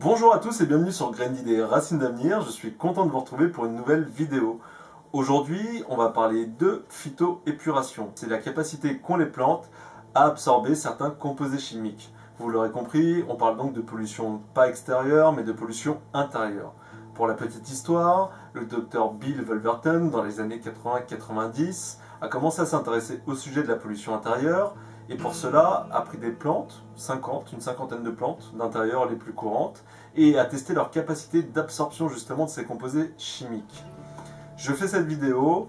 Bonjour à tous et bienvenue sur Graines d'idées Racines d'avenir, je suis content de vous retrouver pour une nouvelle vidéo. Aujourd'hui, on va parler de phytoépuration. C'est la capacité qu'ont les plantes à absorber certains composés chimiques. Vous l'aurez compris, on parle donc de pollution pas extérieure mais de pollution intérieure. Pour la petite histoire, le docteur Bill Wolverton, dans les années 80-90, a commencé à s'intéresser au sujet de la pollution intérieure et pour cela a pris des plantes, une cinquantaine de plantes d'intérieur les plus courantes, et a testé leur capacité d'absorption justement de ces composés chimiques. Je fais cette vidéo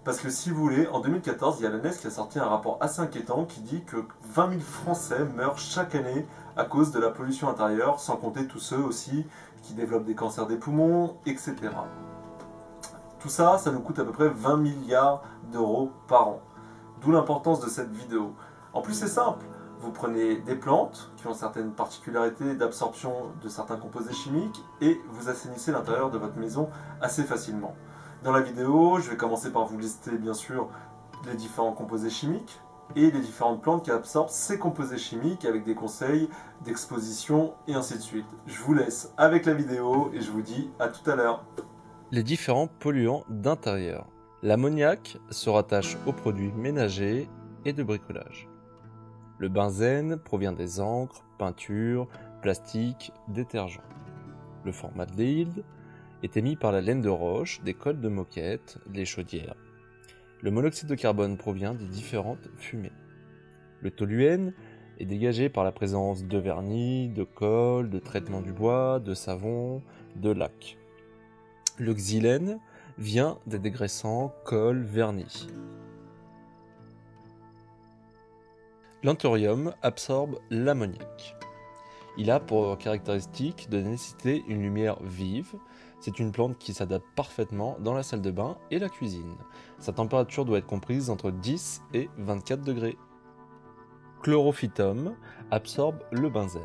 parce que si vous voulez, en 2014, il y a l'ANES qui a sorti un rapport assez inquiétant qui dit que 20 000 Français meurent chaque année à cause de la pollution intérieure, sans compter tous ceux aussi qui développent des cancers des poumons, etc. Tout ça, ça nous coûte à peu près 20 milliards d'euros par an. D'où l'importance de cette vidéo. En plus, c'est simple. Vous prenez des plantes qui ont certaines particularités d'absorption de certains composés chimiques et vous assainissez l'intérieur de votre maison assez facilement. Dans la vidéo, je vais commencer par vous lister bien sûr les différents composés chimiques et les différentes plantes qui absorbent ces composés chimiques avec des conseils d'exposition et ainsi de suite. Je vous laisse avec la vidéo et je vous dis à tout à l'heure. Les différents polluants d'intérieur. L'ammoniac se rattache aux produits ménagers et de bricolage. Le benzène provient des encres, peintures, plastiques, détergents. Le formaldéhyde est émis par la laine de roche, des cols de moquette, les chaudières. Le monoxyde de carbone provient des différentes fumées. Le toluène est dégagé par la présence de vernis, de colle, de traitement du bois, de savon, de laque. Le xylène vient des dégraissants, colle, vernis. L'anthurium absorbe l'ammoniac. Il a pour caractéristique de nécessiter une lumière vive. C'est une plante qui s'adapte parfaitement dans la salle de bain et la cuisine. Sa température doit être comprise entre 10 et 24 degrés. Chlorophytum absorbe le benzène.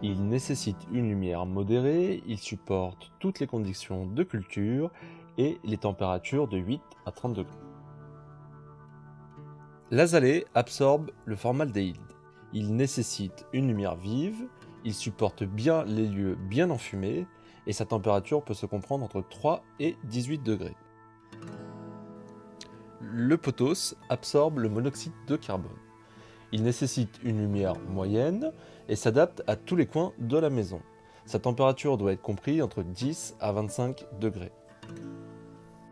Il nécessite une lumière modérée, il supporte toutes les conditions de culture et les températures de 8 à 30 degrés. L'azalée absorbe le formaldéhyde. Il nécessite une lumière vive, il supporte bien les lieux bien enfumés et sa température peut se comprendre entre 3 et 18 degrés. Le pothos absorbe le monoxyde de carbone. Il nécessite une lumière moyenne et s'adapte à tous les coins de la maison. Sa température doit être comprise entre 10 à 25 degrés.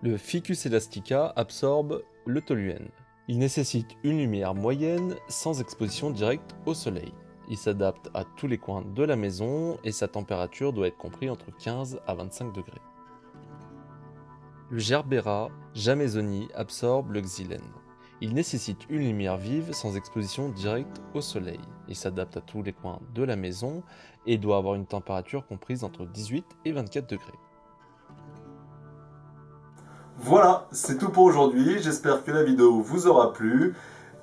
Le Ficus elastica absorbe le toluène. Il nécessite une lumière moyenne sans exposition directe au soleil. Il s'adapte à tous les coins de la maison et sa température doit être comprise entre 15 à 25 degrés. Le Gerbera jamaisoni absorbe le xylène. Il nécessite une lumière vive sans exposition directe au soleil. Il s'adapte à tous les coins de la maison et doit avoir une température comprise entre 18 et 24 degrés. Voilà, c'est tout pour aujourd'hui, j'espère que la vidéo vous aura plu.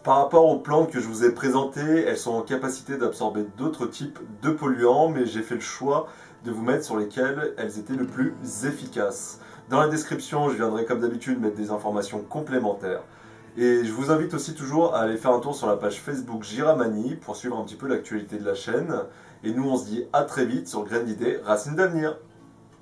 Par rapport aux plantes que je vous ai présentées, elles sont en capacité d'absorber d'autres types de polluants, mais j'ai fait le choix de vous mettre sur lesquels elles étaient le plus efficaces. Dans la description, je viendrai comme d'habitude mettre des informations complémentaires. Et je vous invite aussi toujours à aller faire un tour sur la page Facebook Giramani pour suivre un petit peu l'actualité de la chaîne. Et nous, on se dit à très vite sur Graines d'idées, Racines d'avenir.